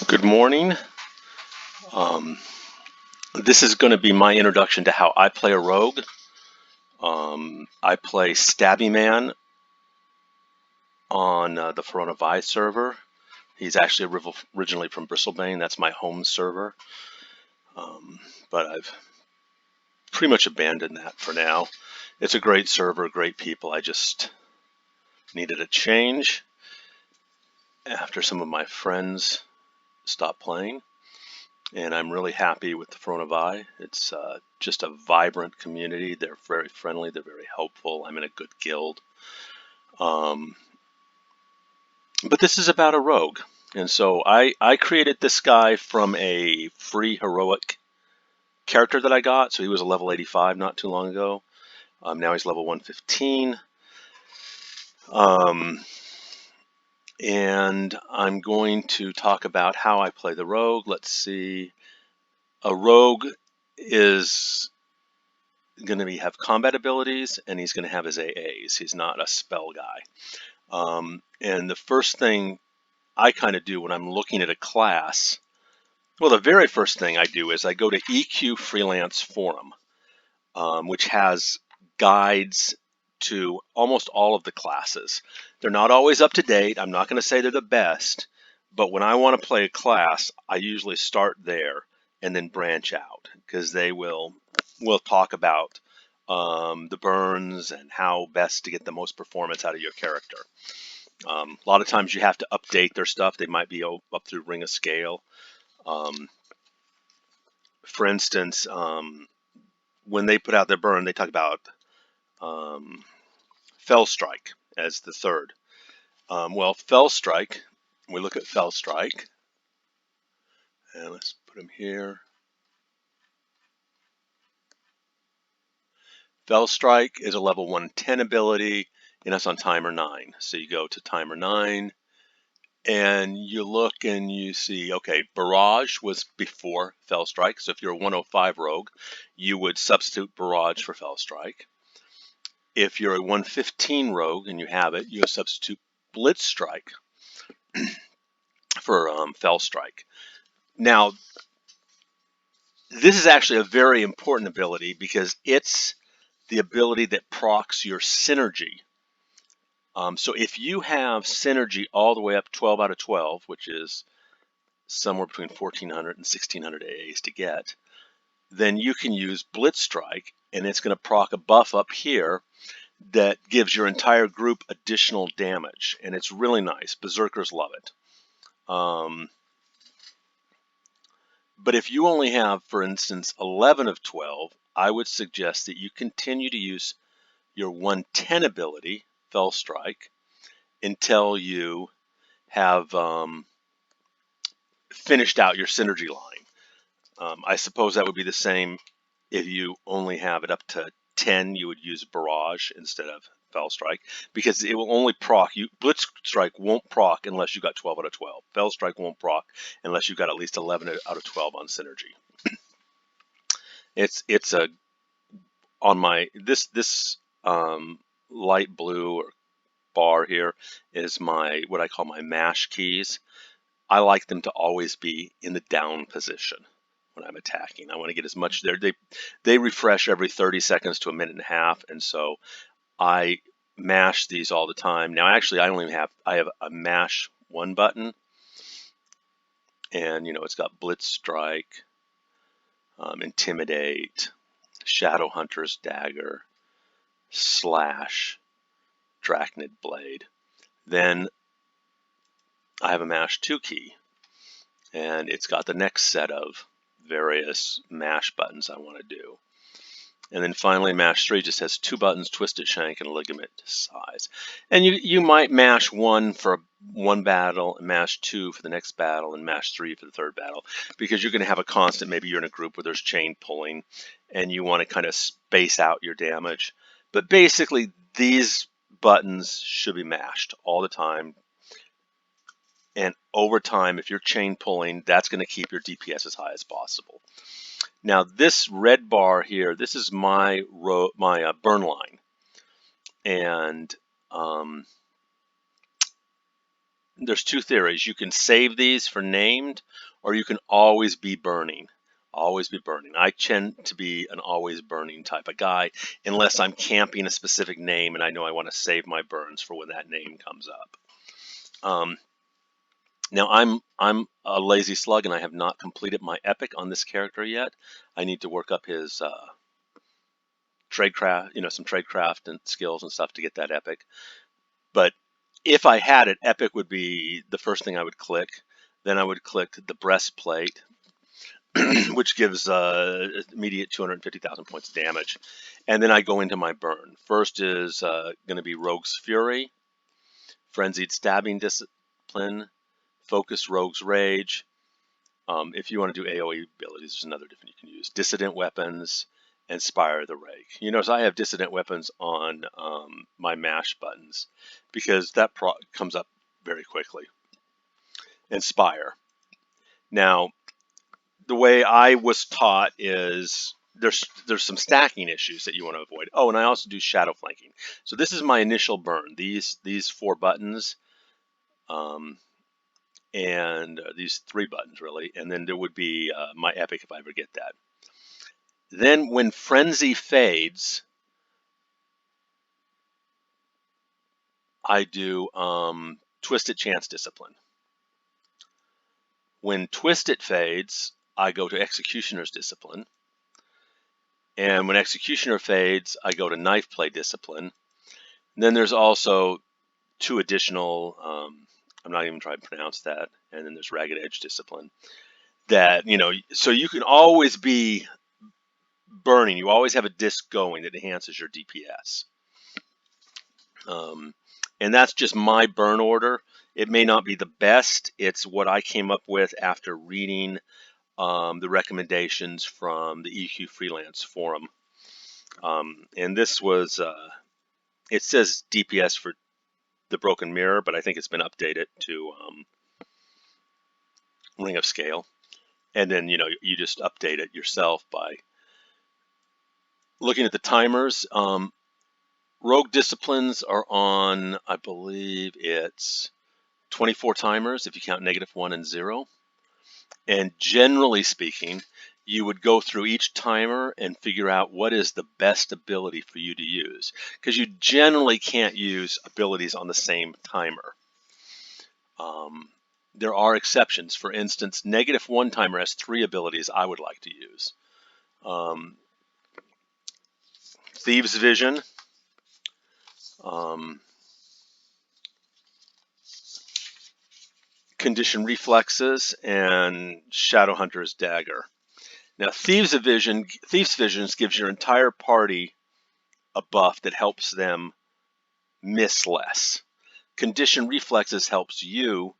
Good morning. Um, this is going to be my introduction to how I play a rogue. I play Stabby Man on the Verona Vi server. He's actually originally from Bristlebane. That's my home server. But I've pretty much abandoned that for now. It's a great server, great people. I just needed a change after some of my friends stopped playing. And I'm really happy with the Verona Vi. It's just a vibrant community. They're very friendly. They're very helpful. I'm in a good guild. But this is about a rogue. And so I created this guy from a free heroic character that I got. So he was a level 85 not too long ago. Now he's level 115. And I'm going to talk about how I play the rogue. Let's see. A rogue is going to have combat abilities, and he's going to have his AAs. He's not a spell guy. And the first thing I kind of do when I'm looking at a class, well, the very first thing I do is I go to EQ Freelance Forum, which has guides to almost all of the classes. They're not always up to date. I'm not going to say they're the best, but when I want to play a class, I usually start there and then branch out, because they will talk about the burns and how best to get the most performance out of your character. A lot of times you have to update their stuff. They might be up through Ring of Scale. For instance, when they put out their burn, they talk about Fell Strike as the third. Well, Fell Strike, we look at Fell Strike, and let's put him here. Fell Strike is a level 110 ability, and it's on timer 9. So you go to timer 9, and you look and you see, okay, Barrage was before Fell Strike. So if you're a 105 rogue, you would substitute Barrage for Fell Strike. If you're a 115 rogue and you have it, you substitute Blitz Strike for Fell Strike. Now, this is actually a very important ability because it's the ability that procs your synergy. So if you have synergy all the way up 12 out of 12, which is somewhere between 1,400 and 1,600 AAs to get, then you can use Blitz Strike, and it's going to proc a buff up here that gives your entire group additional damage, and it's really nice. Berserkers love it. But if you only have, for instance, 11 of 12, I would suggest that you continue to use your 110 ability, Fell Strike, until you have finished out your synergy line. I suppose that would be the same if you only have it up to 10. You would use Barrage instead of Fell Strike, because it will only proc you. Blitz Strike won't proc unless you got 12 out of 12. Fell Strike won't proc unless you got at least 11 out of 12 on synergy. It's a on my this light blue or bar here is my what I call my mash keys. I like them to always be in the down position when I'm attacking. I want to get as much there. They refresh every 30 seconds to a minute and a half, and so I mash these all the time. Now, actually, I have a mash 1 button, and it's got Blitz Strike, Intimidate, Shadow Hunter's Dagger, Slash, Drachnid Blade. Then I have a mash 2 key, and it's got the next set of various mash buttons I want to do. And then finally, mash 3 just has 2 buttons, Twisted Shank and Ligament Size. And you might mash 1 for one battle, and mash 2 for the next battle, and mash 3 for the third battle, because you're going to have a constant. Maybe you're in a group where there's chain pulling, and you want to kind of space out your damage. But basically, these buttons should be mashed all the time. And over time, if you're chain pulling, that's going to keep your DPS as high as possible. Now, this red bar here, this is my burn line. And there's two theories. You can save these for named, or you can always be burning. Always be burning. I tend to be an always burning type of guy, unless I'm camping a specific name and I know I want to save my burns for when that name comes up. Now I'm a lazy slug and I have not completed my epic on this character yet. I need to work up his tradecraft, some tradecraft and skills and stuff to get that epic. But if I had it, epic would be the first thing I would click. Then I would click the breastplate, which gives immediate 250,000 points of damage. And then I go into my burn. First is going to be Rogue's Fury, Frenzied Stabbing Discipline, Focus Rogue's Rage. If you want to do AoE abilities, there's another different you can use. Dissident Weapons, Inspire the Rake. You notice I have Dissident Weapons on my mash buttons because that comes up very quickly. Inspire. Now, the way I was taught is there's some stacking issues that you want to avoid. Oh, and I also do shadow flanking. So this is my initial burn. These 4 buttons, and these 3 buttons really, and then there would be my epic if I ever get that. Then when Frenzy fades, I do Twisted Chance Discipline. When Twisted fades, I go to Executioner's Discipline. And when Executioner fades, I go to Knife Play Discipline. And then there's also 2 additional, I'm not even trying to pronounce that, and then there's Ragged Edge Discipline. That, so you can always be burning. You always have a disc going that enhances your DPS. And that's just my burn order. It may not be the best. It's what I came up with after reading the recommendations from the EQ Freelance Forum. And this was, it says DPS for the Broken Mirror, but I think it's been updated to Ring of Scale. And then, you just update it yourself by looking at the timers. Rogue disciplines are on, I believe it's 24 timers if you count -1 and 0. And generally speaking, you would go through each timer and figure out what is the best ability for you to use, because you generally can't use abilities on the same timer. There are exceptions. For instance, -1 timer has 3 abilities I would like to use. Thieves Vision, Condition Reflexes, and Shadowhunter's Dagger. Now, Thieves Visions gives your entire party a buff that helps them miss less. Condition Reflexes helps you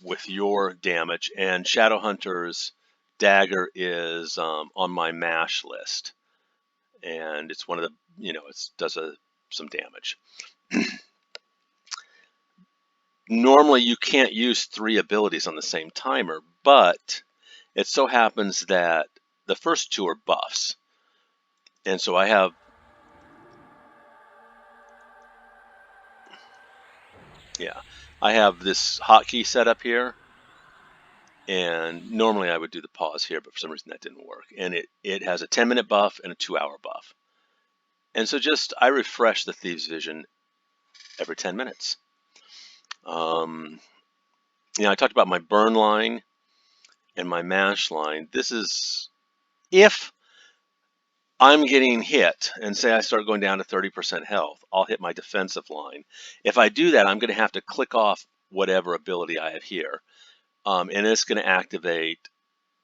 with your damage, and Shadowhunter's Dagger is on my mash list, and it's one of the, it does some damage. Normally, you can't use 3 abilities on the same timer, but it so happens that the first 2 are buffs. And so I have this hotkey set up here. And normally I would do the pause here, but for some reason that didn't work. And it has a 10-minute buff and a 2-hour buff. And so I refresh the Thieves Vision every 10 minutes. I talked about my burn line and my mash line. This is if I'm getting hit, and say I start going down to 30% health, I'll hit my defensive line. If I do that, I'm going to have to click off whatever ability I have here. And it's going to activate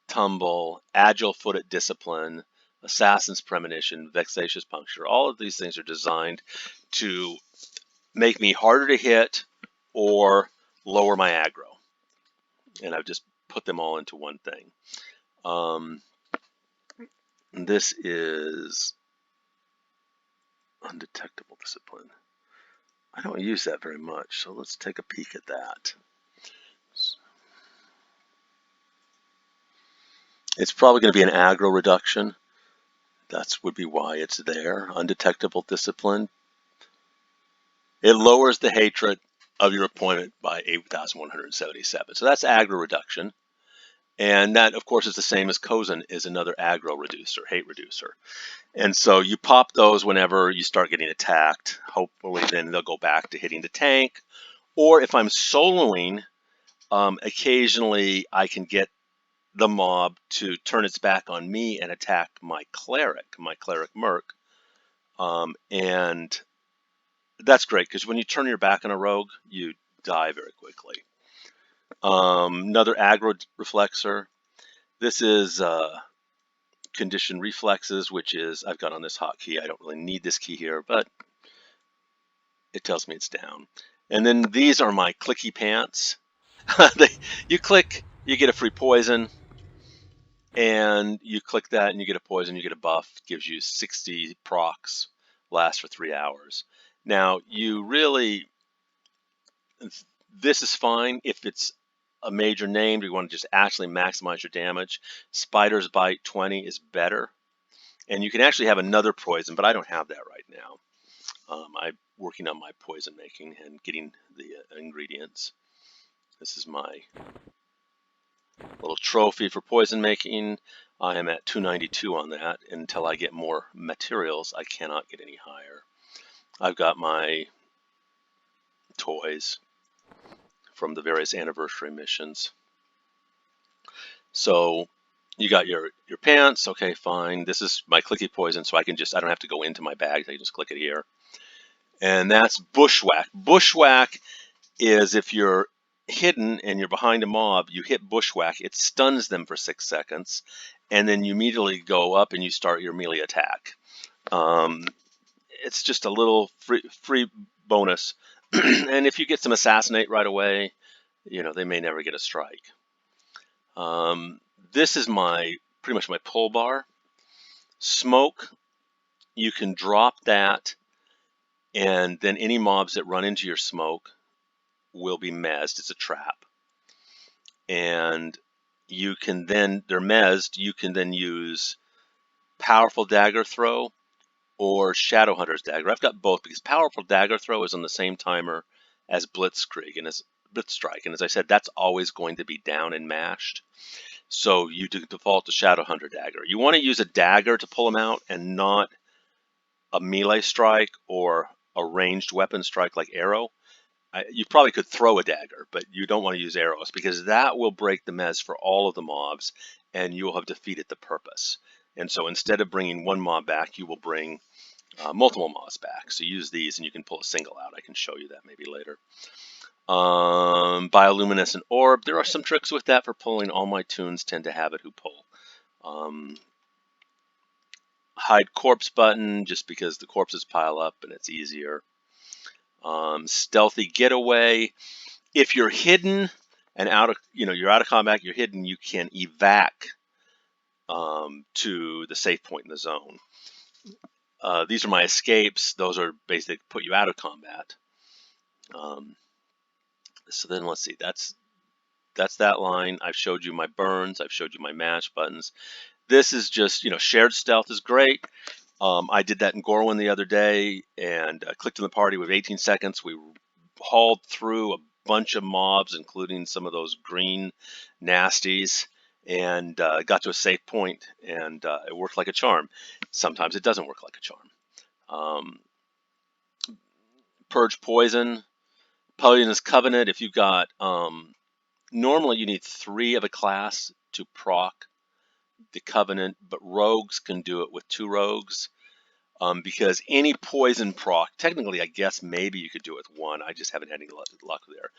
Tumble, Agile Footed Discipline, Assassin's Premonition, Vexatious Puncture. All of these things are designed to make me harder to hit or lower my aggro. And I've just put them all into one thing. This is Undetectable Discipline. I don't use that very much, so let's take a peek at that. It's probably going to be an aggro reduction. That would be why it's there. Undetectable Discipline. It lowers the hatred of your opponent by 8,177. So that's aggro reduction. And that, of course, is the same as Cozen is another aggro reducer, hate reducer. And so you pop those whenever you start getting attacked. Hopefully then they'll go back to hitting the tank. Or if I'm soloing, occasionally I can get the mob to turn its back on me and attack my cleric merc. And that's great because when you turn your back on a rogue, you die very quickly. Another aggro reflexer. This is condition reflexes, which is, I've got on this hotkey. I don't really need this key here, but it tells me it's down. And then these are my clicky pants. You click, you get a free poison, and you click that and you get a poison, you get a buff, gives you 60 procs, lasts for 3 hours. Now, this is fine if it's a major name. You want to just actually maximize your damage. Spider's Bite 20 is better. And you can actually have another poison, but I don't have that right now. I'm working on my poison making and getting the ingredients. This is my little trophy for poison making. I am at 292 on that. Until I get more materials, I cannot get any higher. I've got my toys from the various anniversary missions. So you got your pants. Okay, fine. This is my clicky poison, so I don't have to go into my bag. I can just click it here. And that's Bushwhack. Bushwhack is if you're hidden and you're behind a mob, you hit Bushwhack, it stuns them for 6 seconds, and then you immediately go up and you start your melee attack. It's just a little free bonus. And if you get some assassinate right away, they may never get a strike. This is pretty much my pull bar. Smoke, you can drop that, and then any mobs that run into your smoke will be mezzed. It's a trap. And they're mezzed, you can then use Powerful Dagger Throw or Shadowhunter's Dagger. I've got both because Powerful Dagger Throw is on the same timer as Blitzkrieg and as Blitzstrike. And as I said, that's always going to be down and mashed. So you default to Shadowhunter Dagger. You want to use a dagger to pull them out and not a melee strike or a ranged weapon strike like arrow. You probably could throw a dagger, but you don't want to use arrows because that will break the mez for all of the mobs and you will have defeated the purpose. And so instead of bringing one mob back, you will bring multiple mobs back. So use these and you can pull a single out. I can show you that maybe later. Bioluminescent Orb. There are some tricks with that for pulling. All my tunes tend to have it who pull. Hide Corpse button, just because the corpses pile up and it's easier. Stealthy Getaway. If you're hidden and you're out of combat, you're hidden, you can evac to the safe point in the zone. These are my escapes. Those are basically put you out of combat. So then let's see. That's that line. I've showed you my burns. I've showed you my mash buttons. This is just, shared stealth is great. I did that in Gorwin the other day and clicked in the party with 18 seconds. We hauled through a bunch of mobs, including some of those green nasties, and got to a safe point, and it worked like a charm. Sometimes it doesn't work like a charm. Purge Poison, Paladin's Covenant. If you've got, normally you need 3 of a class to proc the Covenant, but rogues can do it with 2 rogues. Because any poison proc, technically I guess maybe you could do it with 1. I just haven't had any luck there.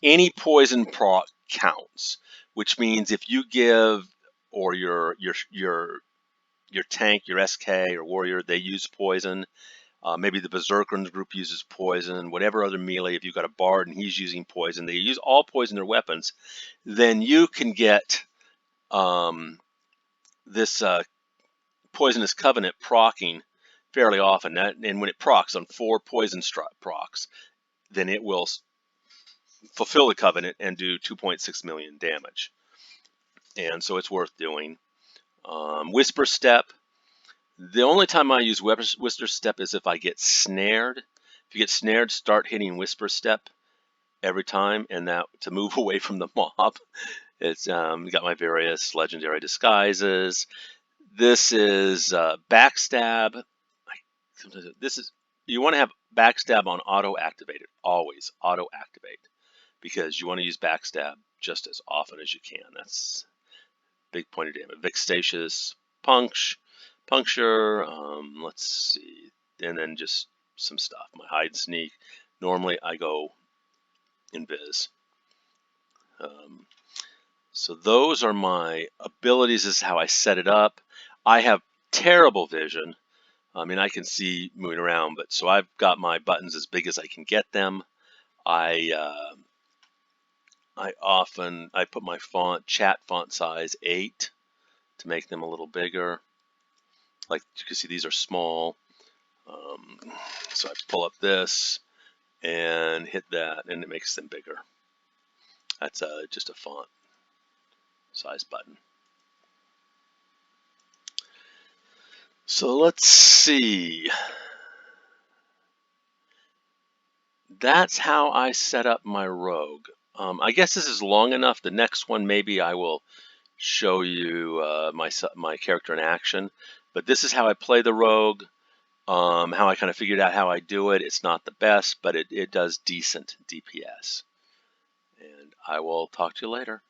Any poison proc counts, which means if you give, or your tank, your SK or warrior, they use poison. Maybe the Berserkers group uses poison, whatever other melee, if you've got a bard and he's using poison, they use all poison their weapons, then you can get this Poisonous Covenant proccing fairly often. And when it procs on 4 poison procs, then it will fulfill the Covenant and do 2.6 million damage. And so it's worth doing. Whisper Step. The only time I use Whisper Step is if I get snared. If you get snared, start hitting Whisper Step every time, and that to move away from the mob. It's got my various legendary disguises. This is backstab. This is, you want to have backstab on auto activated, always auto activate, because you want to use backstab just as often as you can. That's big point of damage. Vexatious puncture. Let's see, and then just some stuff. My hide and sneak. Normally I go invis. So those are my abilities. This is how I set it up. I have terrible vision. I mean, I can see moving around, but so I've got my buttons as big as I can get them. I put my chat font size 8 to make them a little bigger. Like you can see, these are small. So I pull up this and hit that, and it makes them bigger. That's just a font size button. So let's see. That's how I set up my rogue. I guess this is long enough. The next one, maybe I will show you my character in action. But this is how I play the rogue. How I kind of figured out how I do it. It's not the best, but it does decent DPS. And I will talk to you later.